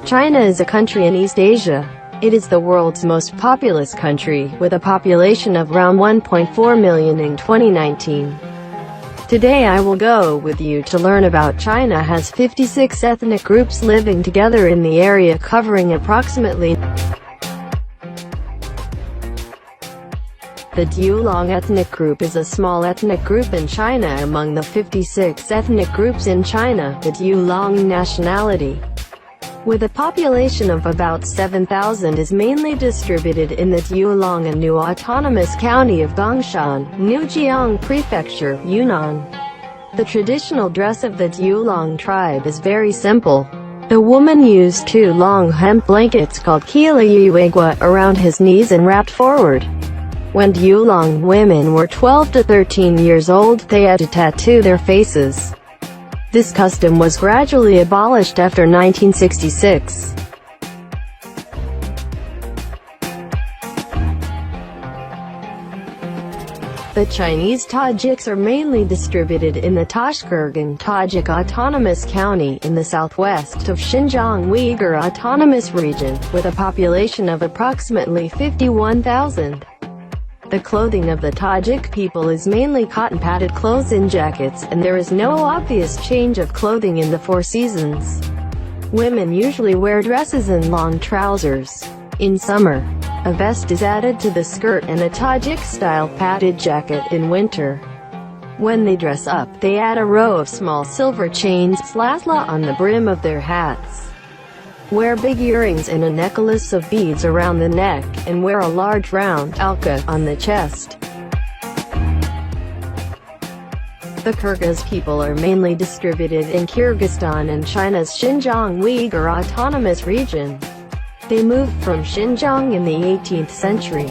China is a country in East Asia. It is the world's most populous country, with a population of around 1.4 million in 2019. Today I will go with you to learn about China has 56 ethnic groups living together in the area covering approximately. The Duolong ethnic group is a small ethnic group in China among the 56 ethnic groups in China, the Duolong nationality, with a population of about 7,000, is mainly distributed in the Duolong and New Autonomous County of Gongshan, Noujiang Prefecture, Yunnan. The traditional dress of the Duolong tribe is very simple. The woman used two long hemp blankets called Kilayuigua around his knees and wrapped forward. When Duolong women were 12 to 13 years old, they had to tattoo their faces. This custom was gradually abolished after 1966. The Chinese Tajiks are mainly distributed in the Tashkurgan Tajik Autonomous County in the southwest of Xinjiang Uyghur Autonomous Region, with a population of approximately 51,000. The clothing of the Tajik people is mainly cotton-padded clothes and jackets, and there is no obvious change of clothing in the four seasons. Women usually wear dresses and long trousers. In summer, a vest is added to the skirt and a Tajik-style padded jacket in winter. When they dress up, they add a row of small silver chains slasla on the brim of their hats, wear big earrings and a necklace of beads around the neck, and wear a large round alka on the chest. The Kyrgyz people are mainly distributed in Kyrgyzstan and China's Xinjiang Uyghur Autonomous Region. They moved from Xinjiang in the 18th century.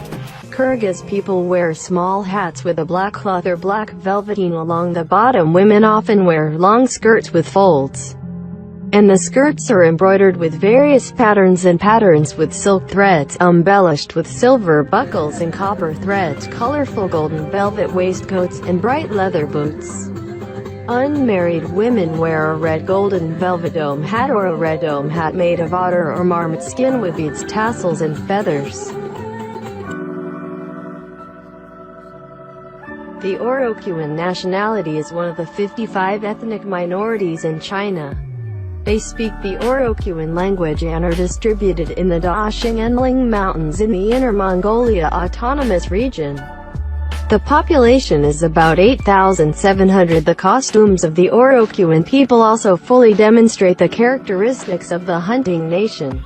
Kyrgyz people wear small hats with a black cloth or black velveteen along the bottom. Women often wear long skirts with folds, and the skirts are embroidered with various patterns with silk threads, embellished with silver buckles and copper threads, colorful golden velvet waistcoats, and bright leather boots. Unmarried women wear a red golden velvet dome hat or a red dome hat made of otter or marmot skin with beads, tassels, and feathers. The Orokuan nationality is one of the 55 ethnic minorities in China. They speak the Orokuan language and are distributed in the Daxing and Ling Mountains in the Inner Mongolia Autonomous Region. The population is about 8,700. The costumes of the Orokuan people also fully demonstrate the characteristics of the hunting nation.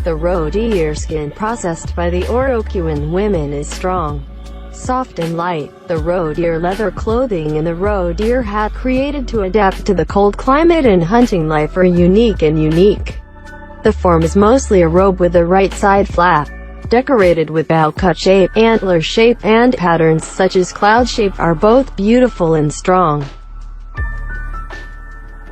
The roe deer skin processed by the Orokuan women is strong, soft and light. The roe deer leather clothing and the roe deer hat, created to adapt to the cold climate and hunting life, are unique. The form is mostly a robe with the right side flap, decorated with bow-cut shape, antler shape, and patterns such as cloud shape are both beautiful and strong.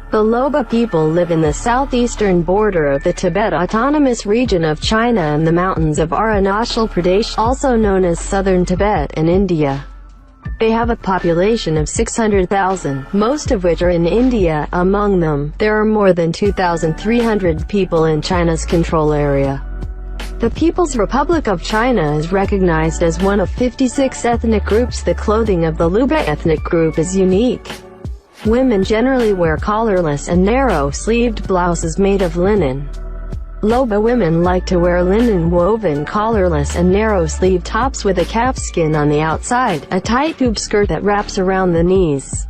The Loba people live in the southeastern border of the Tibet Autonomous Region of China and the mountains of Arunachal Pradesh, also known as Southern Tibet, and India. They have a population of 600,000, most of which are in India. Among them, there are more than 2,300 people in China's control area. The People's Republic of China is recognized as one of 56 ethnic groups. The clothing of the Luba ethnic group is unique. Women generally wear collarless and narrow-sleeved blouses made of linen. Loba women like to wear linen-woven collarless and narrow-sleeved tops with a calfskin on the outside, a tight tube skirt that wraps around the knees.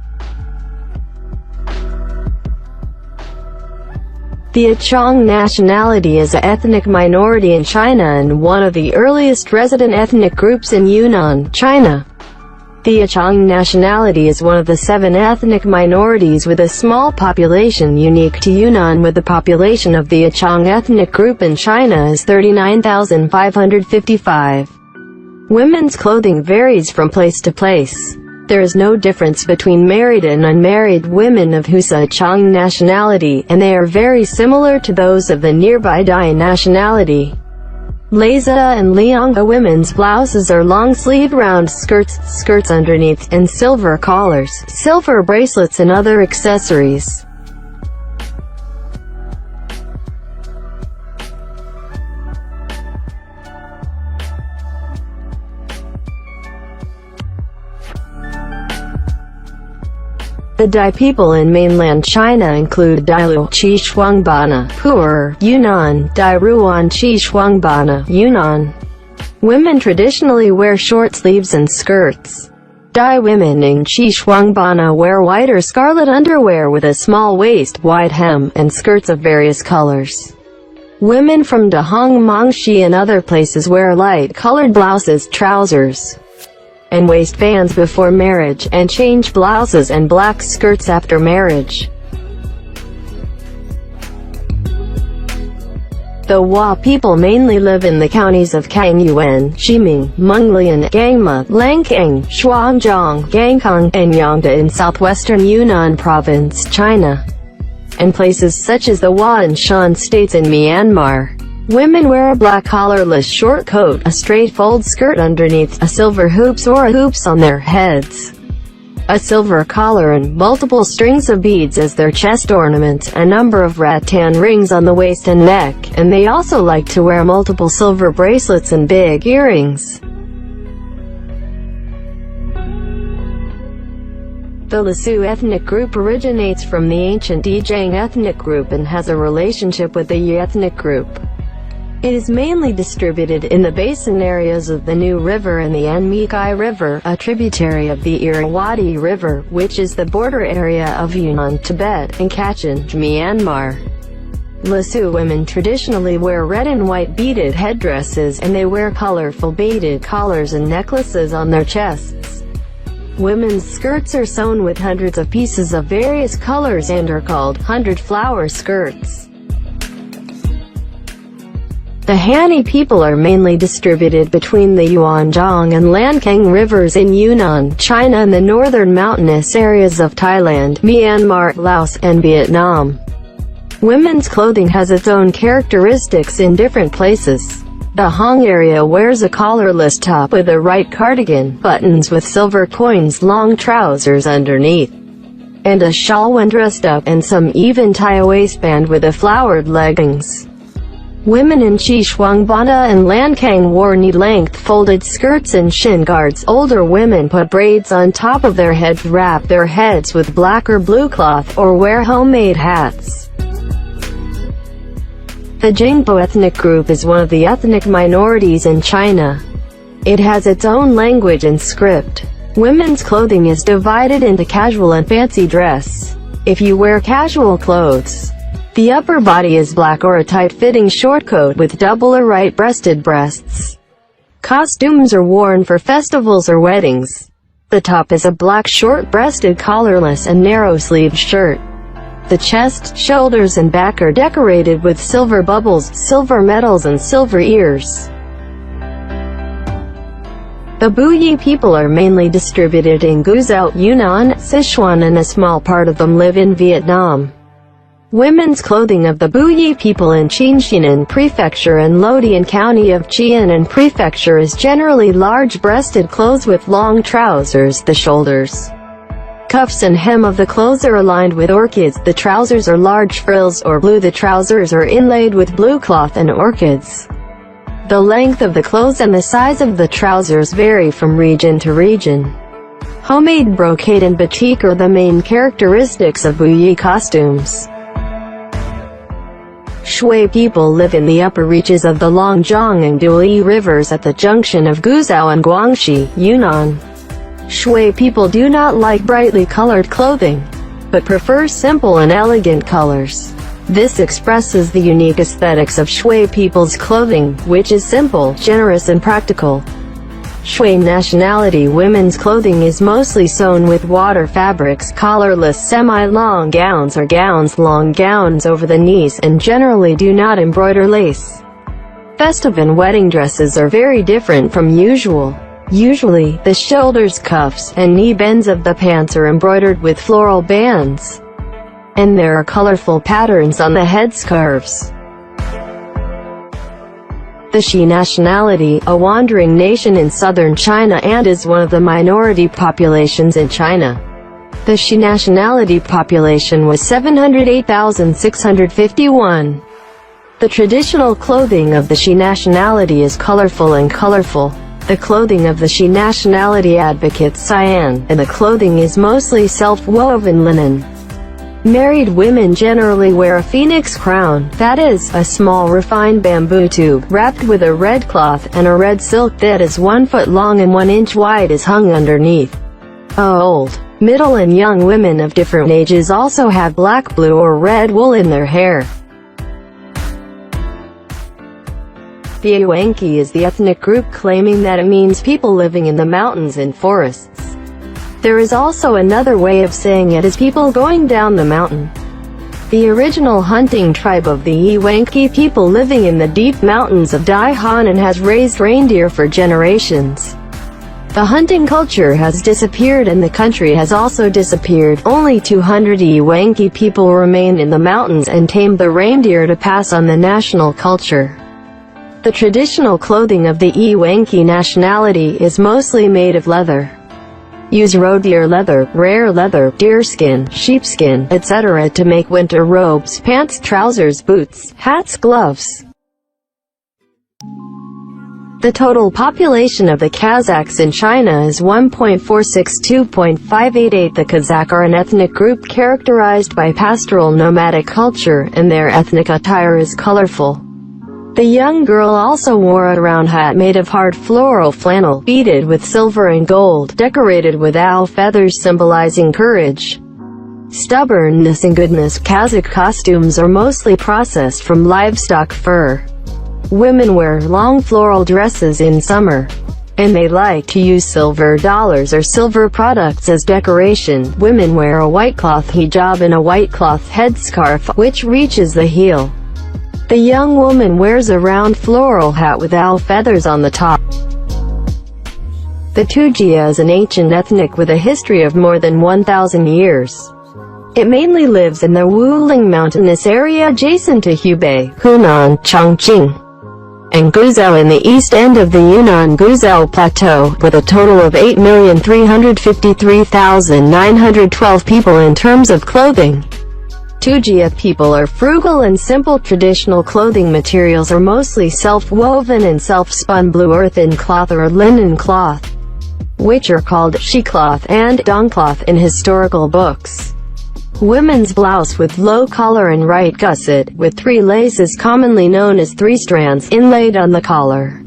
The Achang nationality is an ethnic minority in China and one of the earliest resident ethnic groups in Yunnan, China. The Achang nationality is one of the 7 ethnic minorities with a small population unique to Yunnan, with the population of the Achang ethnic group in China is 39,555. Women's clothing varies from place to place. There is no difference between married and unmarried women of Husa Achang nationality, and they are very similar to those of the nearby Dai nationality. Leza and Liangha women's blouses are long-sleeved round skirts underneath, and silver collars, silver bracelets and other accessories. The Dai people in mainland China include Dailu Qi Shuangbana, Pu'er, Yunnan, Dai Ruan Qi Shuangbana, Yunnan. Women traditionally wear short sleeves and skirts. Dai women in Qi Shuangbana wear white or scarlet underwear with a small waist, wide hem, and skirts of various colors. Women from Dahong Mangxi and other places wear light-colored blouses, trousers, and waistbands before marriage, and change blouses and black skirts after marriage. The Hua people mainly live in the counties of Kangyuan, Ximing, Menglian, Gangma, Langkang, Shuangjiang, Gangkang, and Yangda in southwestern Yunnan province, China, and places such as the Hua and Shan states in Myanmar. Women wear a black collarless short coat, a straight fold skirt underneath, a silver hoops or hoops on their heads, a silver collar and multiple strings of beads as their chest ornament, a number of rattan rings on the waist and neck, and they also like to wear multiple silver bracelets and big earrings. The Lisu ethnic group originates from the ancient Yizhang ethnic group and has a relationship with the Yi ethnic group. It is mainly distributed in the basin areas of the Nu River and the Anmikai River, a tributary of the Irrawaddy River, which is the border area of Yunnan, Tibet, and Kachin, Myanmar. Lisu women traditionally wear red and white beaded headdresses, and they wear colorful beaded collars and necklaces on their chests. Women's skirts are sewn with hundreds of pieces of various colors and are called 100-flower skirts. The Han people are mainly distributed between the Yuanjiang and Lancang rivers in Yunnan, China and the northern mountainous areas of Thailand, Myanmar, Laos, and Vietnam. Women's clothing has its own characteristics in different places. The Hong area wears a collarless top with a right cardigan, buttons with silver coins, long trousers underneath, and a shawl when dressed up, and some even tie a waistband with a flowered leggings. Women in Qi Shuangbana and Lancang wore knee-length folded skirts and shin guards. Older women put braids on top of their heads, wrap their heads with black or blue cloth, or wear homemade hats. The Jingpo ethnic group is one of the ethnic minorities in China. It has its own language and script. Women's clothing is divided into casual and fancy dress. If you wear casual clothes, the upper body is black or a tight-fitting short coat with double or right-breasted breasts. Costumes are worn for festivals or weddings. The top is a black short-breasted collarless and narrow-sleeved shirt. The chest, shoulders and back are decorated with silver bubbles, silver medals and silver ears. The Buyi people are mainly distributed in Guizhou, Yunnan, Sichuan, and a small part of them live in Vietnam. Women's clothing of the Buyi people in Qinxinan Prefecture and Lodian County of Jiangnan Prefecture is generally large-breasted clothes with long trousers. The shoulders, cuffs and hem of the clothes are aligned with orchids. The trousers are large frills or blue. The trousers are inlaid with blue cloth and orchids. The length of the clothes and the size of the trousers vary from region to region. Homemade brocade and batik are the main characteristics of Buyi costumes. Shui people live in the upper reaches of the Longjiang and Duli rivers at the junction of Guizhou and Guangxi, Yunnan. Shui people do not like brightly colored clothing, but prefer simple and elegant colors. This expresses the unique aesthetics of Shui people's clothing, which is simple, generous and practical. Shui nationality women's clothing is mostly sewn with water fabrics, collarless semi-long gowns or gowns, long gowns over the knees, and generally do not embroider lace. Festive and wedding dresses are very different from usual. Usually, the shoulders, cuffs, and knee bends of the pants are embroidered with floral bands, and there are colorful patterns on the headscarves. The Xi nationality, a wandering nation in southern China and is one of the minority populations in China. The Xi nationality population was 708,651. The traditional clothing of the Xi nationality is colorful and colorful. The clothing of the Shi nationality advocates cyan, and the clothing is mostly self-woven linen. Married women generally wear a phoenix crown, that is, a small refined bamboo tube, wrapped with a red cloth, and a red silk that is 1 foot long and 1 inch wide is hung underneath. Old, middle and young women of different ages also have black, blue or red wool in their hair. The Yuanqi is the ethnic group claiming that it means people living in the mountains and forests. There is also another way of saying it as people going down the mountain. The original hunting tribe of the Yuanqi people living in the deep mountains of Daihan and has raised reindeer for generations. The hunting culture has disappeared and the country has also disappeared. Only 200 Yuanqi people remain in the mountains and tame the reindeer to pass on the national culture. The traditional clothing of the Yuanqi nationality is mostly made of leather. Use roe deer leather, rare leather, deerskin, sheepskin, etc. to make winter robes, pants, trousers, boots, hats, gloves. The total population of the Kazakhs in China is 1.462.588. The Kazakh are an ethnic group characterized by pastoral nomadic culture, and their ethnic attire is colorful. The young girl also wore a round hat made of hard floral flannel, beaded with silver and gold, decorated with owl feathers symbolizing courage, stubbornness and goodness. Kazakh costumes are mostly processed from livestock fur. Women wear long floral dresses in summer, and they like to use silver dollars or silver products as decoration. Women wear a white cloth hijab and a white cloth headscarf, which reaches the heel. The young woman wears a round floral hat with owl feathers on the top. The Tujia is an ancient ethnic with a history of more than 1,000 years. It mainly lives in the Wuling mountainous area adjacent to Hubei, Hunan, Chongqing, and Guizhou in the east end of the Yunnan-Guizhou Plateau, with a total of 8,353,912 people in terms of clothing. Tujia people are frugal and simple. Traditional clothing materials are mostly self-woven and self-spun blue earthen cloth or linen cloth, which are called shi cloth and dong cloth in historical books. Women's blouse with low collar and right gusset, with 3 laces commonly known as 3 strands, inlaid on the collar.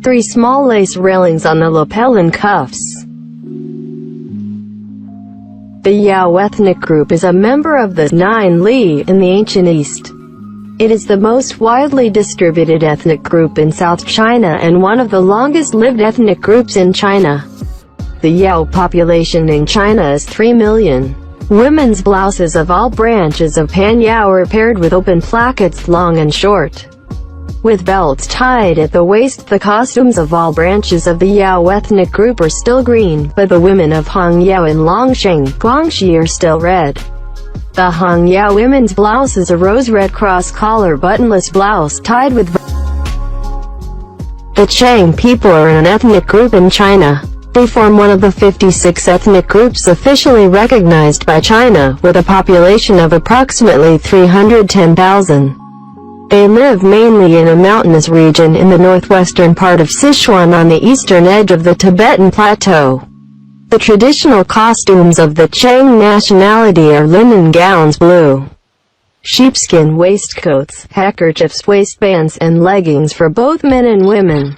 3 small lace railings on the lapel and cuffs. The Yao ethnic group is a member of the 9 Li in the ancient East. It is the most widely distributed ethnic group in South China and one of the longest-lived ethnic groups in China. The Yao population in China is 3 million. Women's blouses of all branches of Pan Yao are paired with open plackets, long and short, with belts tied at the waist. The costumes of all branches of the Yao ethnic group are still green, but the women of Han Yao and Longsheng, Guangxi are still red. The Han Yao women's blouse is a rose-red cross-collar buttonless blouse tied with The Chang people are an ethnic group in China. They form one of the 56 ethnic groups officially recognized by China, with a population of approximately 310,000. They live mainly in a mountainous region in the northwestern part of Sichuan on the eastern edge of the Tibetan Plateau. The traditional costumes of the Chang nationality are linen gowns, blue sheepskin waistcoats, handkerchiefs, waistbands, and leggings for both men and women.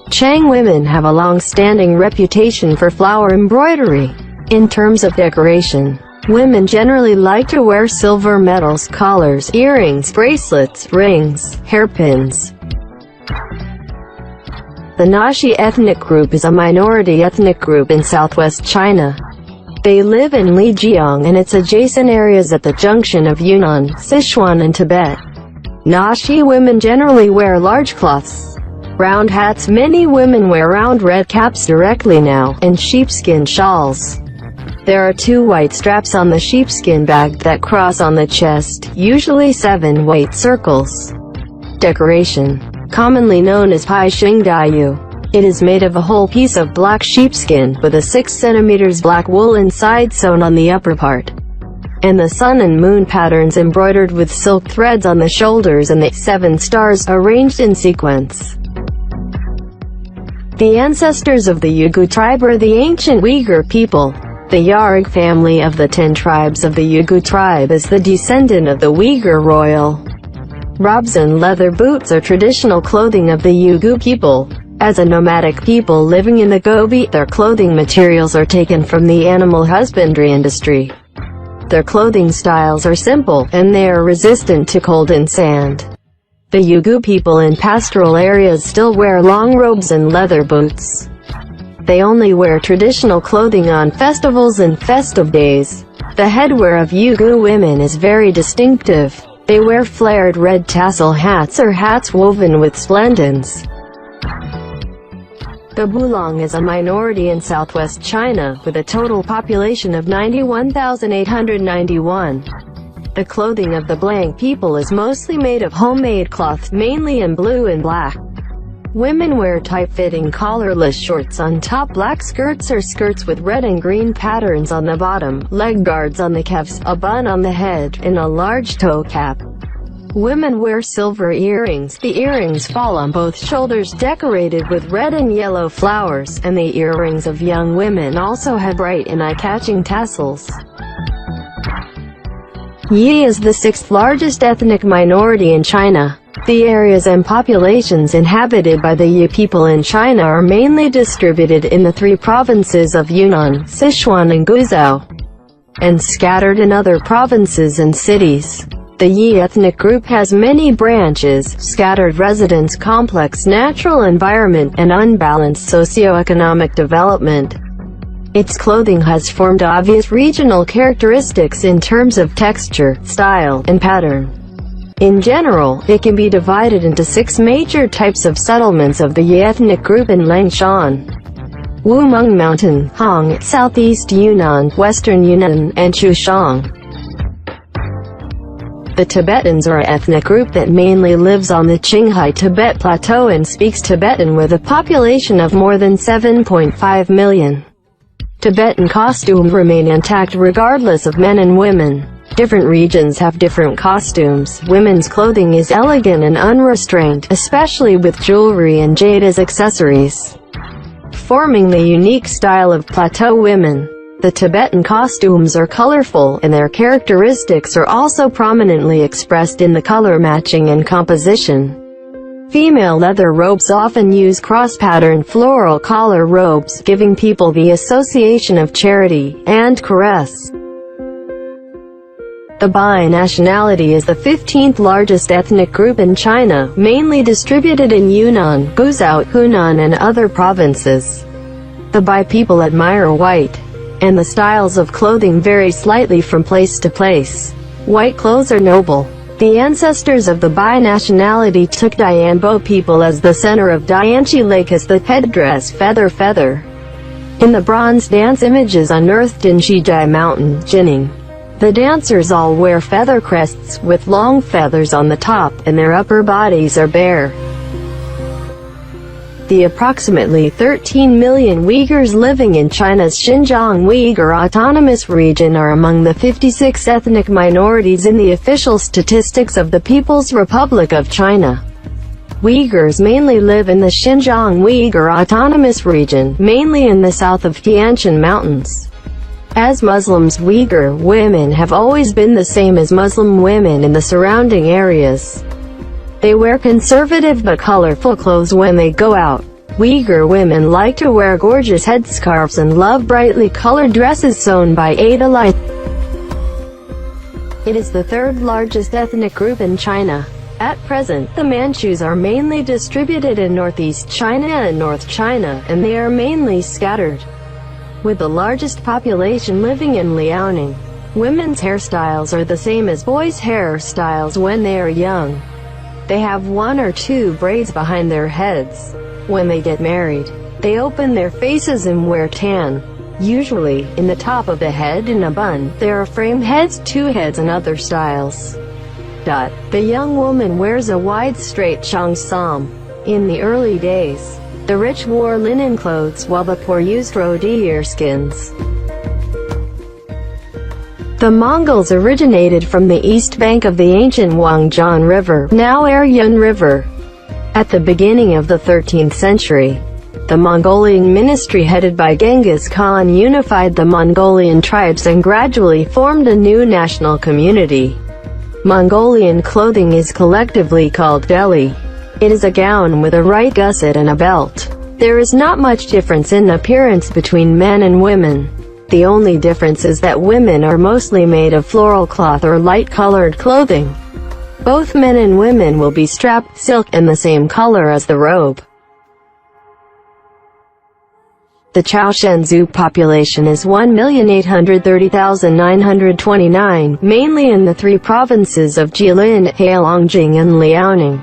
Chang women have a long-standing reputation for flower embroidery. In terms of decoration, women generally like to wear silver medals, collars, earrings, bracelets, rings, hairpins. The Naxi ethnic group is a minority ethnic group in southwest China. They live in Lijiang and its adjacent areas at the junction of Yunnan, Sichuan and Tibet. Naxi women generally wear large cloths, round hats. Many women wear round red caps directly now, and sheepskin shawls. There are 2 white straps on the sheepskin bag that cross on the chest, usually 7 white circles. Decoration, commonly known as Pai Xing Dayu. It is made of a whole piece of black sheepskin, with a 6 cm black wool inside sewn on the upper part, and the sun and moon patterns embroidered with silk threads on the shoulders and the 7 stars arranged in sequence. The ancestors of the Yugur tribe are the ancient Uyghur people. The Yarg family of the 10 tribes of the Yugur tribe is the descendant of the Uyghur royal. Robes and leather boots are traditional clothing of the Yugur people. As a nomadic people living in the Gobi, their clothing materials are taken from the animal husbandry industry. Their clothing styles are simple, and they are resistant to cold and sand. The Yugur people in pastoral areas still wear long robes and leather boots. They only wear traditional clothing on festivals and festive days. The headwear of Yugur women is very distinctive. They wear flared red tassel hats or hats woven with splendens. The Bulong is a minority in southwest China, with a total population of 91,891. The clothing of the Blank people is mostly made of homemade cloth, mainly in blue and black. Women wear tight-fitting collarless shorts on top, black skirts or skirts with red and green patterns on the bottom, leg guards on the calves, a bun on the head, and a large toe cap. Women wear silver earrings. The earrings fall on both shoulders, decorated with red and yellow flowers, and the earrings of young women also have bright and eye-catching tassels. Yi is the 6th largest ethnic minority in China. The areas and populations inhabited by the Yi people in China are mainly distributed in the 3 provinces of Yunnan, Sichuan and Guizhou, and scattered in other provinces and cities. The Yi ethnic group has many branches: scattered residence, complex natural environment, and unbalanced socio-economic development. Its clothing has formed obvious regional characteristics in terms of texture, style, and pattern. In general, it can be divided into 6 major types of settlements of the Yi ethnic group in Langshan, Wumeng Mountain, Hong, Southeast Yunnan, Western Yunnan, and Chushang. The Tibetans are an ethnic group that mainly lives on the Qinghai Tibet Plateau and speaks Tibetan, with a population of more than 7.5 million. Tibetan costumes remain intact regardless of men and women. Different regions have different costumes. Women's clothing is elegant and unrestrained, especially with jewelry and jade as accessories, forming the unique style of plateau women. The Tibetan costumes are colorful, and their characteristics are also prominently expressed in the color matching and composition. Female leather robes often use cross-pattern floral collar robes, giving people the association of charity and caress. The Bai nationality is the 15th largest ethnic group in China, mainly distributed in Yunnan, Guizhou, Hunan, and other provinces. The Bai people admire white, and the styles of clothing vary slightly from place to place. White clothes are noble. The ancestors of the Bai nationality took Dianbo people as the center of Dianchi Lake as the headdress feather. In the bronze dance images unearthed in Shijai Mountain, Jining, the dancers all wear feather crests, with long feathers on the top, and their upper bodies are bare. The approximately 13 million Uyghurs living in China's Xinjiang Uyghur Autonomous Region are among the 56 ethnic minorities in the official statistics of the People's Republic of China. Uyghurs mainly live in the Xinjiang Uyghur Autonomous Region, mainly in the south of Tianshan Mountains. As Muslims, Uyghur women have always been the same as Muslim women in the surrounding areas. They wear conservative but colorful clothes when they go out. Uyghur women like to wear gorgeous headscarves and love brightly colored dresses sewn by Ada Light. It is the 3rd largest ethnic group in China. At present, the Manchus are mainly distributed in northeast China and North China, and they are mainly scattered, with the largest population living in Liaoning. Women's hairstyles are the same as boys' hairstyles when they are young. They have 1 or 2 braids behind their heads. When they get married, they open their faces and wear tan, usually in the top of the head in a bun. There are frame heads, 2 heads, and other styles. The young woman wears a wide straight cheongsam. In the early days, the rich wore linen clothes while the poor used deer skins. The Mongols originated from the east bank of the ancient Wangjiang River, now Eryun River. At the beginning of the 13th century, The Mongolian ministry headed by Genghis Khan unified the Mongolian tribes and gradually formed a new national community. Mongolian clothing is collectively called beli. It is a gown with a right gusset and a belt. There is not much difference in appearance between men and women. The only difference is that women are mostly made of floral cloth or light-colored clothing. Both men and women will be strapped silk and the same color as the robe. The Chaoshenzu population is 1,830,929, mainly in the three provinces of Jilin, Heilongjiang and Liaoning.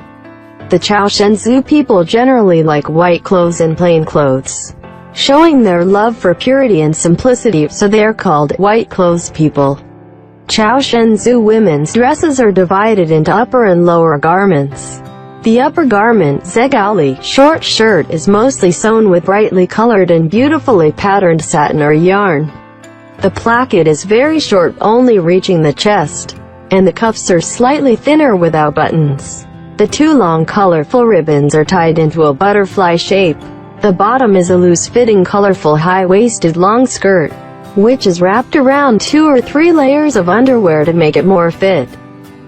The Chaoshenzu people generally like white clothes and plain clothes, showing their love for purity and simplicity, so they are called white clothes people. Chaoshenzu women's dresses are divided into upper and lower garments. The upper garment, zegaoli, short shirt, is mostly sewn with brightly colored and beautifully patterned satin or yarn. The placket is very short, only reaching the chest, and the cuffs are slightly thinner without buttons. The two long colorful ribbons are tied into a butterfly shape. The bottom is a loose-fitting colorful high-waisted long skirt, which is wrapped around 2 or 3 layers of underwear to make it more fit.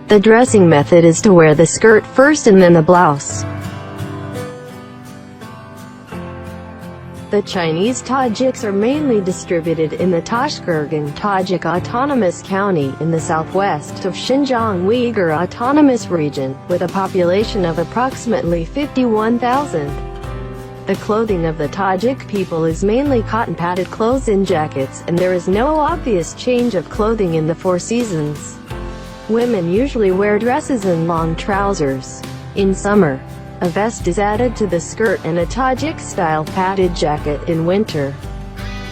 The dressing method is to wear the skirt first and then the blouse. The Chinese Tajiks are mainly distributed in the Tashkurgan Tajik Autonomous County in the southwest of Xinjiang Uyghur Autonomous Region, with a population of approximately 51,000. The clothing of the Tajik people is mainly cotton-padded clothes and jackets, and there is no obvious change of clothing in the 4 seasons. Women usually wear dresses and long trousers. In summer, a vest is added to the skirt and a Tajik-style padded jacket in winter.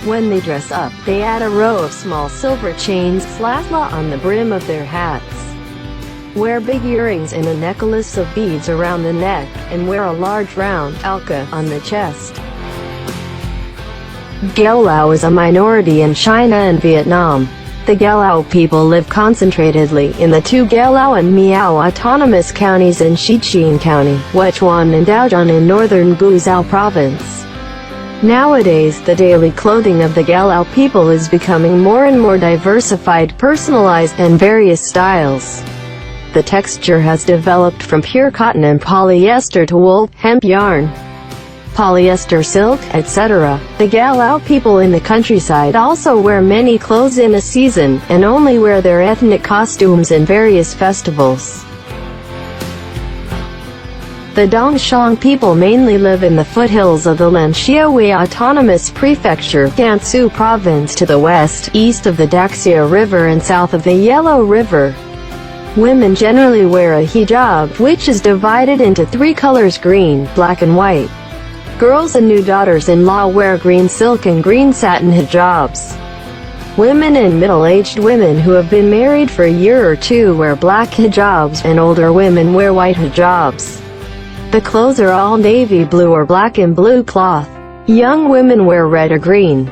When they dress up, they add a row of small silver chains on the brim of their hats, wear big earrings and a necklace of beads around the neck, and wear a large round alka on the chest. Gelao is a minority in China and Vietnam. The Gelao people live concentratedly in the 2 Gelao and Miao autonomous counties in Xiqing County, Wechuan and Daozhong in northern Guizhou province. Nowadays, the daily clothing of the Gelao people is becoming more and more diversified, personalized, and various styles. The texture has developed from pure cotton and polyester to wool, hemp yarn, polyester silk, etc. The Gelao people in the countryside also wear many clothes in a season, and only wear their ethnic costumes in various festivals. The Dongshang people mainly live in the foothills of the Lanxiahui Autonomous Prefecture, Gansu Province, to the west, east of the Daxia River and south of the Yellow River. Women generally wear a hijab, which is divided into 3 colors: green, black and white. Girls and new daughters-in-law wear green silk and green satin hijabs. Women and middle-aged women who have been married for a year or 2 wear black hijabs, and older women wear white hijabs. The clothes are all navy blue or black and blue cloth. Young women wear red or green.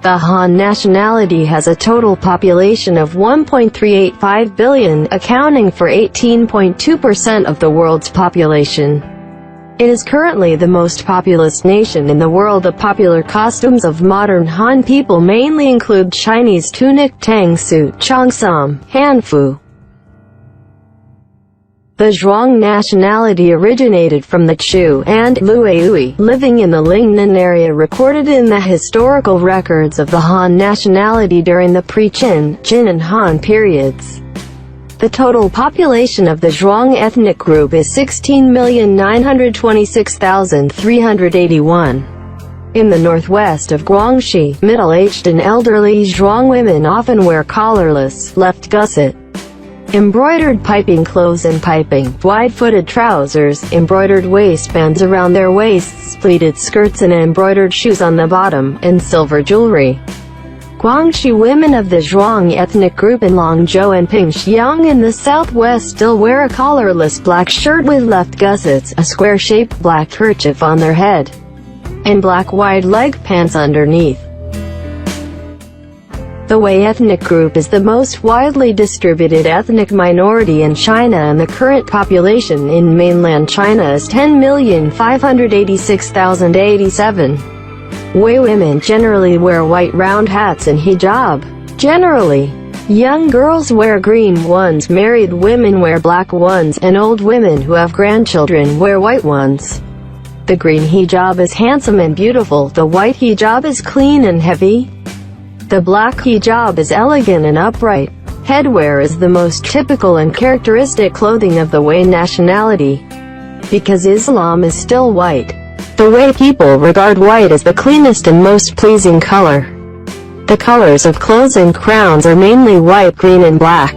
The Han nationality has a total population of 1.385 billion, accounting for 18.2% of the world's population. It is currently the most populous nation in the world. The popular costumes of modern Han people mainly include Chinese tunic, tang suit, cheongsam, hanfu. The Zhuang nationality originated from the Chu and Luoyui, living in the Lingnan area, recorded in the historical records of the Han nationality during the pre-Qin, Qin and Han periods. The total population of the Zhuang ethnic group is 16,926,381. In the northwest of Guangxi, middle-aged and elderly Zhuang women often wear collarless, left gusset, embroidered piping clothes and piping, wide-footed trousers, embroidered waistbands around their waists, pleated skirts and embroidered shoes on the bottom, and silver jewelry. Guangxi women of the Zhuang ethnic group in Longzhou and Pingxiang in the southwest still wear a collarless black shirt with left gussets, a square-shaped black kerchief on their head, and black wide leg pants underneath. The Hui ethnic group is the most widely distributed ethnic minority in China, and the current population in mainland China is 10,586,087. Hui women generally wear white round hats and hijab. Generally, young girls wear green ones, married women wear black ones, and old women who have grandchildren wear white ones. The green hijab is handsome and beautiful, the white hijab is clean and heavy. The black hijab is elegant and upright. Headwear is the most typical and characteristic clothing of the Hui nationality. Because Islam is still white, the Hui people regard white as the cleanest and most pleasing color. The colors of clothes and crowns are mainly white, green and black.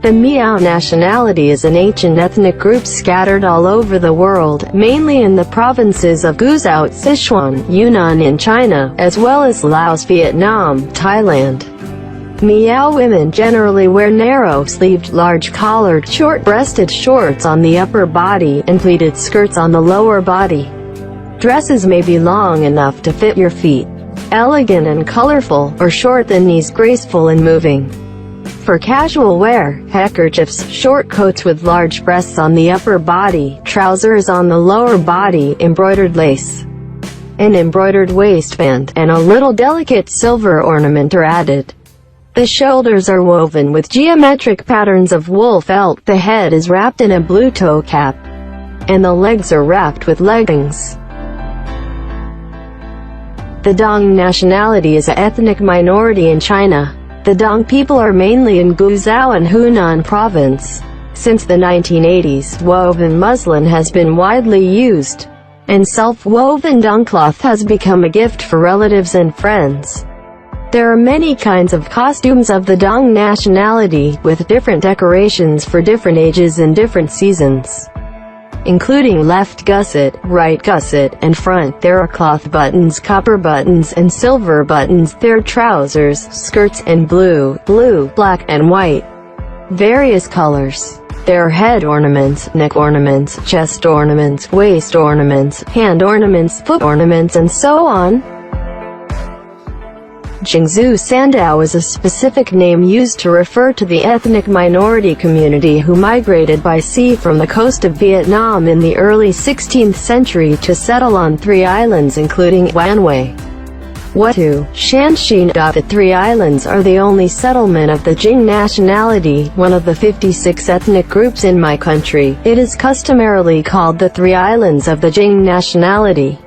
The Miao nationality is an ancient ethnic group scattered all over the world, mainly in the provinces of Guizhou, Sichuan, Yunnan in China, as well as Laos, Vietnam, Thailand. Miao women generally wear narrow-sleeved, large-collared, short-breasted shorts on the upper body, and pleated skirts on the lower body. Dresses may be long enough to fit your feet, elegant and colorful, or short the knees, graceful and moving. For casual wear, handkerchiefs, short coats with large breasts on the upper body, trousers on the lower body, embroidered lace, an embroidered waistband, and a little delicate silver ornament are added. The shoulders are woven with geometric patterns of wool felt, the head is wrapped in a blue toe cap, and the legs are wrapped with leggings. The Dong nationality is an ethnic minority in China. The Dong people are mainly in Guizhou and Hunan province. Since the 1980s, woven muslin has been widely used, and self-woven Dong cloth has become a gift for relatives and friends. There are many kinds of costumes of the Dong nationality, with different decorations for different ages and different seasons, including left gusset, right gusset, and front. There are cloth buttons, copper buttons, and silver buttons. There are trousers, skirts, and blue, black, and white. Various colors. There are head ornaments, neck ornaments, chest ornaments, waist ornaments, hand ornaments, foot ornaments, and so on. Jingzhou Sandao is a specific name used to refer to the ethnic minority community who migrated by sea from the coast of Vietnam in the early 16th century to settle on 3 islands including Wanhui, Watu, Shanxi. The 3 islands are the only settlement of the Jing nationality, one of the 56 ethnic groups in my country. It is customarily called the 3 islands of the Jing nationality.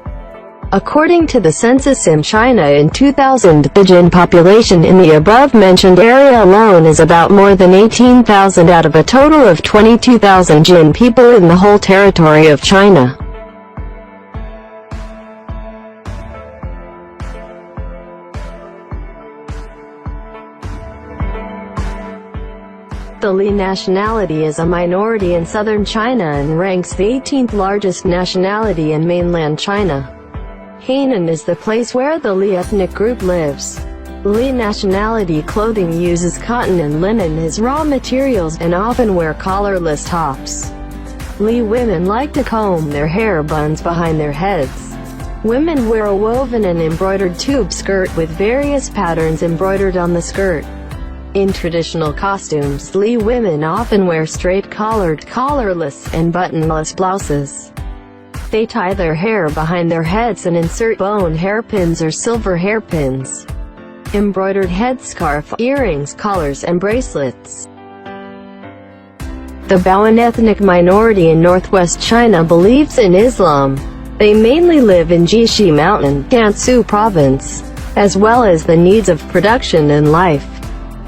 According to the census in China in 2000, the Jin population in the above-mentioned area alone is about more than 18,000 out of a total of 22,000 Jin people in the whole territory of China. The Li nationality is a minority in southern China and ranks the 18th largest nationality in mainland China. Hainan is the place where the Li ethnic group lives. Li nationality clothing uses cotton and linen as raw materials and often wear collarless tops. Li women like to comb their hair buns behind their heads. Women wear a woven and embroidered tube skirt with various patterns embroidered on the skirt. In traditional costumes, Li women often wear straight-collared, collarless, and buttonless blouses. They tie their hair behind their heads and insert bone hairpins or silver hairpins, embroidered headscarf, earrings, collars, and bracelets. The Baoan ethnic minority in northwest China believes in Islam. They mainly live in Jishi Mountain, Gansu province, as well as the needs of production and life.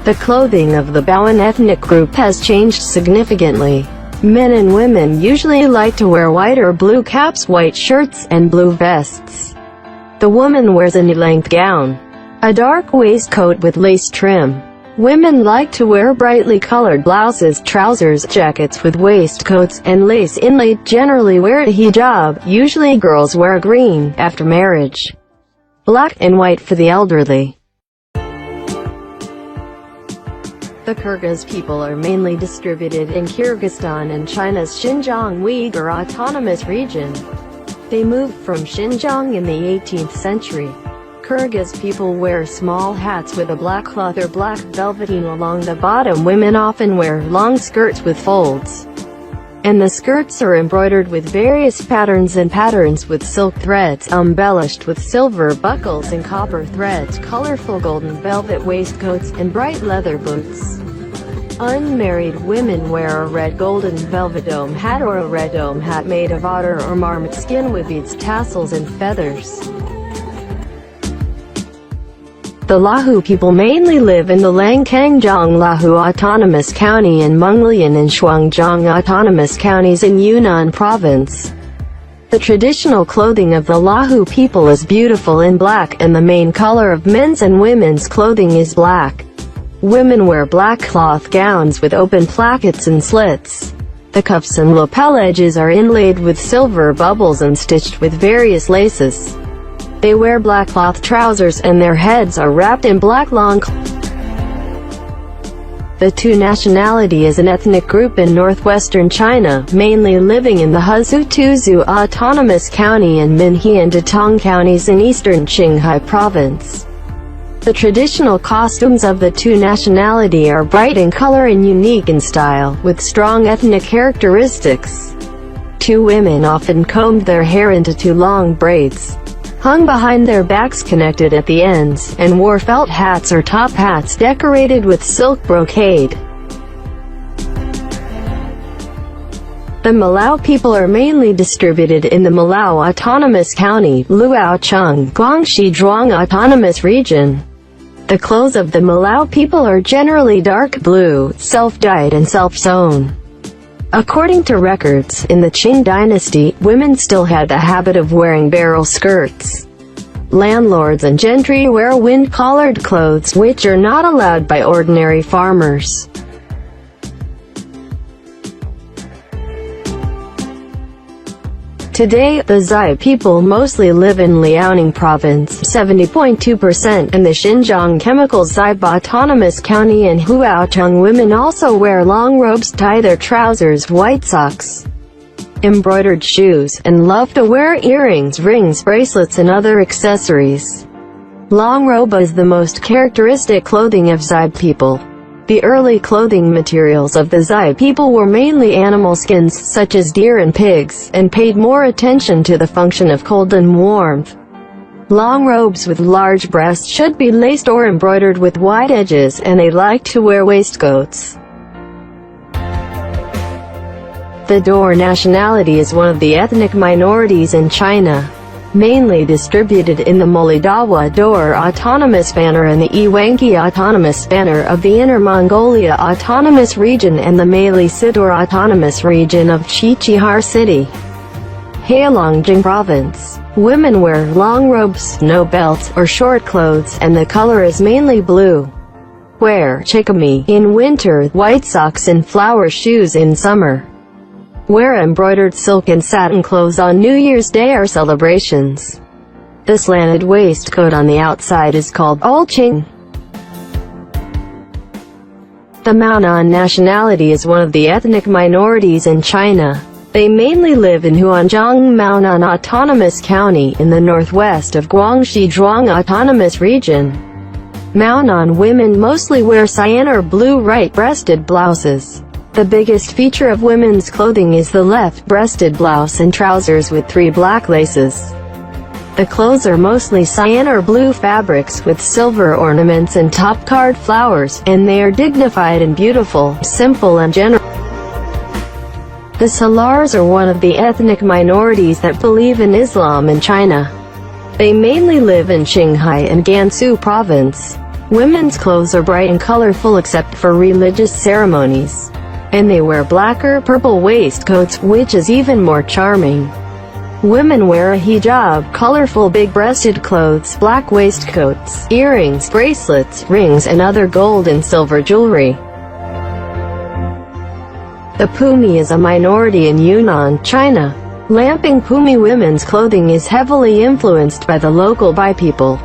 The clothing of the Baoan ethnic group has changed significantly. Men and women usually like to wear white or blue caps, white shirts, and blue vests. The woman wears a knee-length gown, a dark waistcoat with lace trim. Women like to wear brightly colored blouses, trousers, jackets with waistcoats, and lace inlaid. Generally wear a hijab. Usually girls wear green, after marriage, black and white for the elderly. The Kyrgyz people are mainly distributed in Kyrgyzstan and China's Xinjiang Uyghur Autonomous Region. They moved from Xinjiang in the 18th century. Kyrgyz people wear small hats with a black cloth or black velveteen along the bottom. Women often wear long skirts with folds, and the skirts are embroidered with various patterns with silk threads, embellished with silver buckles and copper threads, colorful golden velvet waistcoats, and bright leather boots. Unmarried women wear a red golden velvet dome hat or a red dome hat made of otter or marmot skin with beads, tassels, and feathers. The Lahu people mainly live in the Langkangjiang Lahu Autonomous County and Monglian and Shuangjiang Autonomous Counties in Yunnan Province. The traditional clothing of the Lahu people is beautiful in black, and the main color of men's and women's clothing is black. Women wear black cloth gowns with open plackets and slits. The cuffs and lapel edges are inlaid with silver bubbles and stitched with various laces. They wear black cloth trousers and their heads are wrapped in black long The Tu nationality is an ethnic group in northwestern China, mainly living in the Huzhou-Tuzhou Autonomous County and Minhe and Datong counties in eastern Qinghai Province. The traditional costumes of the Tu nationality are bright in color and unique in style, with strong ethnic characteristics. Tu women often combed their hair into two long braids, hung behind their backs connected at the ends, and wore felt hats or top hats decorated with silk brocade. The Malau people are mainly distributed in the Malau Autonomous County, Luocheng, Guangxi Zhuang Autonomous Region. The clothes of the Malau people are generally dark blue, self-dyed and self-sewn. According to records, in the Qing dynasty, women still had the habit of wearing barrel skirts. Landlords and gentry wear wind-collared clothes, which are not allowed by ordinary farmers. Today, the Zai people mostly live in Liaoning Province, 70.2%, and the Xinjiang Chemical Zai Autonomous County and Huaocheng. Women also wear long robes, tie their trousers, white socks, embroidered shoes, and love to wear earrings, rings, bracelets, and other accessories. Long robe is the most characteristic clothing of Zai people. The early clothing materials of the Zai people were mainly animal skins, such as deer and pigs, and paid more attention to the function of cold and warmth. Long robes with large breasts should be laced or embroidered with wide edges, and they liked to wear waistcoats. The Dor nationality is one of the ethnic minorities in China, mainly distributed in the Molidawa Dor Autonomous Banner and the Iwangi Autonomous Banner of the Inner Mongolia Autonomous Region and the Meili Sidor Autonomous Region of Qiqihar City, Heilongjiang Province. Women wear long robes, no belts, or short clothes, and the color is mainly blue. Wear chikami in winter, white socks and flower shoes in summer. Wear embroidered silk and satin clothes on New Year's Day or celebrations. The slanted waistcoat on the outside is called olqing. The Maonan nationality is one of the ethnic minorities in China. They mainly live in Huanzhang Maonan Autonomous County, in the northwest of Guangxi Zhuang Autonomous Region. Maonan women mostly wear cyan or blue right-breasted blouses. The biggest feature of women's clothing is the left-breasted blouse and trousers with 3 black laces. The clothes are mostly cyan or blue fabrics with silver ornaments and top-card flowers, and they are dignified and beautiful, simple and general. The Salars are one of the ethnic minorities that believe in Islam in China. They mainly live in Qinghai and Gansu Province. Women's clothes are bright and colorful except for religious ceremonies, and they wear black or purple waistcoats, which is even more charming. Women wear a hijab, colorful big-breasted clothes, black waistcoats, earrings, bracelets, rings, and other gold and silver jewelry. The Pumi is a minority in Yunnan, China. Lamping Pumi women's clothing is heavily influenced by the local Bai people.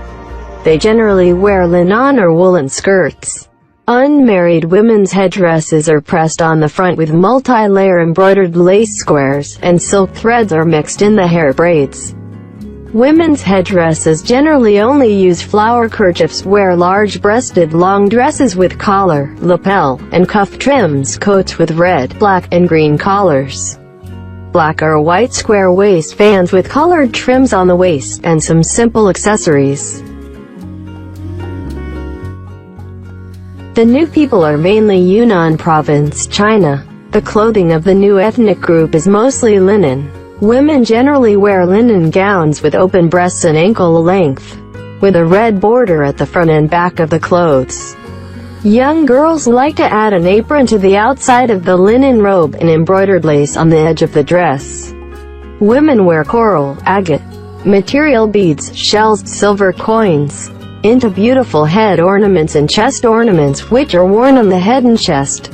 They generally wear linen or woolen skirts. Unmarried women's headdresses are pressed on the front with multi-layer embroidered lace squares, and silk threads are mixed in the hair braids. Women's headdresses generally only use flower kerchiefs, wear large-breasted long dresses with collar, lapel, and cuff trims, coats with red, black, and green collars. Black or white square waistbands with colored trims on the waist, and some simple accessories. The new people are mainly Yunnan Province, China. The clothing of the new ethnic group is mostly linen. Women generally wear linen gowns with open breasts and ankle length, with a red border at the front and back of the clothes. Young girls like to add an apron to the outside of the linen robe and embroidered lace on the edge of the dress. Women wear coral, agate, material beads, shells, silver coins, into beautiful head ornaments and chest ornaments, which are worn on the head and chest.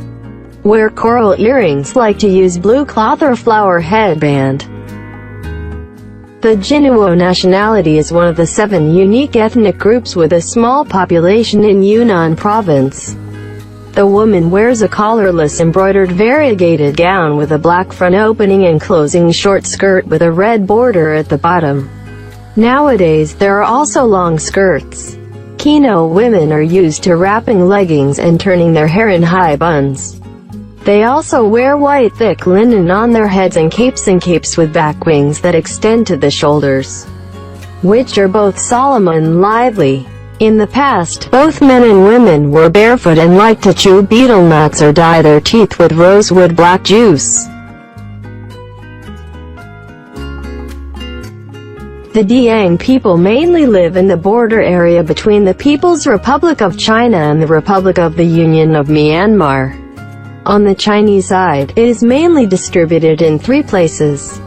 Wear coral earrings, like to use blue cloth or flower headband. The Jinuo nationality is one of the 7 unique ethnic groups with a small population in Yunnan Province. The woman wears a collarless embroidered variegated gown with a black front opening and closing short skirt with a red border at the bottom. Nowadays, there are also long skirts. Kino women are used to wrapping leggings and turning their hair in high buns. They also wear white thick linen on their heads and capes with back wings that extend to the shoulders, which are both solemn and lively. In the past, both men and women were barefoot and liked to chew betel nuts or dye their teeth with rosewood black juice. The Diang people mainly live in the border area between the People's Republic of China and the Republic of the Union of Myanmar. On the Chinese side, it is mainly distributed in 3 places,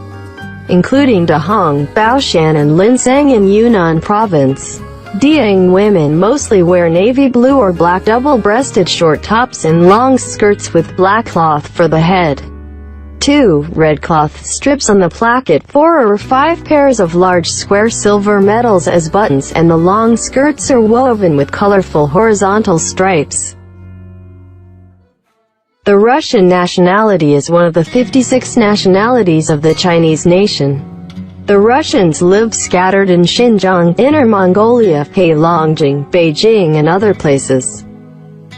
including Dahong, Baoshan and Linseng in Yunnan Province. Diang women mostly wear navy blue or black double-breasted short tops and long skirts with black cloth for the head. 2 red cloth strips on the placket, 4 or 5 pairs of large square silver medals as buttons, and the long skirts are woven with colorful horizontal stripes. The Russian nationality is one of the 56 nationalities of the Chinese nation. The Russians live scattered in Xinjiang, Inner Mongolia, Heilongjiang, Beijing and other places.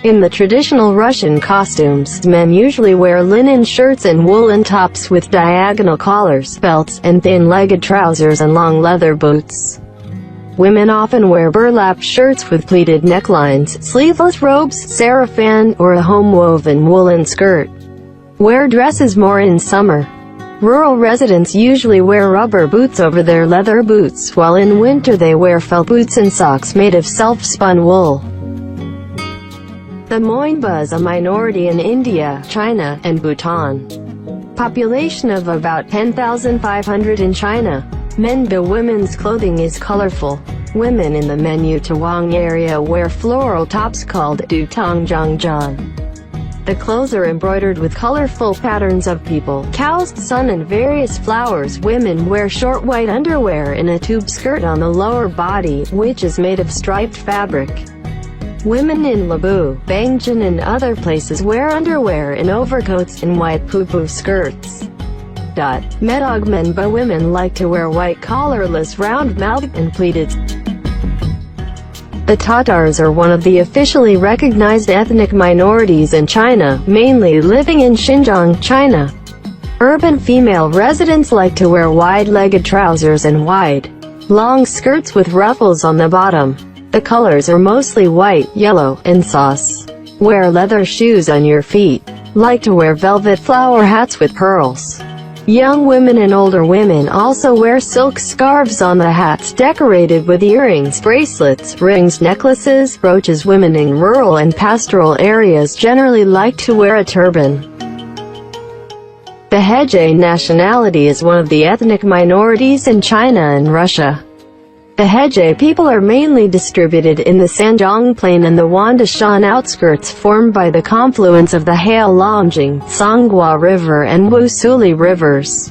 In the traditional Russian costumes, men usually wear linen shirts and woolen tops with diagonal collars, belts, and thin-legged trousers and long leather boots. Women often wear burlap shirts with pleated necklines, sleeveless robes, sarafan, or a home-woven woolen skirt. Wear dresses more in summer. Rural residents usually wear rubber boots over their leather boots, while in winter they wear felt boots and socks made of self-spun wool. The Moinba is a minority in India, China, and Bhutan. Population of about 10,500 in China. The women's clothing is colorful. Women in the Menyu-Tawang area wear floral tops called Dutong-Zhangzhan. The clothes are embroidered with colorful patterns of people, cows, sun and various flowers. Women wear short white underwear and a tube skirt on the lower body, which is made of striped fabric. Women in Labu, Bangjin and other places wear underwear and overcoats and white poo-poo skirts. Medogmenba women like to wear white collarless round-mouthed and pleated. The Tatars are one of the officially recognized ethnic minorities in China, mainly living in Xinjiang, China. Urban female residents like to wear wide-legged trousers and wide, long skirts with ruffles on the bottom. The colors are mostly white, yellow, and sauce. Wear leather shoes on your feet. Like to wear velvet flower hats with pearls. Young women and older women also wear silk scarves on the hats decorated with earrings, bracelets, rings, necklaces, brooches. Women in rural and pastoral areas generally like to wear a turban. The Hejay nationality is one of the ethnic minorities in China and Russia. The Hejay people are mainly distributed in the Sanjiang Plain and the Wandashan outskirts formed by the confluence of the Heilongjiang, Songhua River and Wusuli rivers.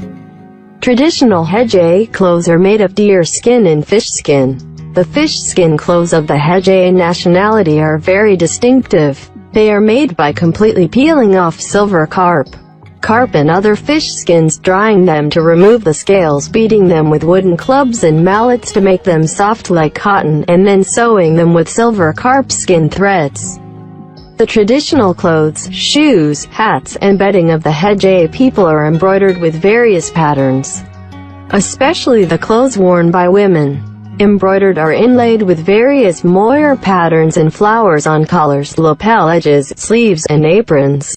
Traditional Hejay clothes are made of deer skin and fish skin. The fish skin clothes of the Hejay nationality are very distinctive. They are made by completely peeling off silver carp. carp and other fish skins, drying them to remove the scales, beating them with wooden clubs and mallets to make them soft like cotton, and then sewing them with silver carp skin threads. The traditional clothes, shoes, hats, and bedding of the Hejie people are embroidered with various patterns, especially the clothes worn by women. Embroidered are inlaid with various moire patterns and flowers on collars, lapel edges, sleeves, and aprons.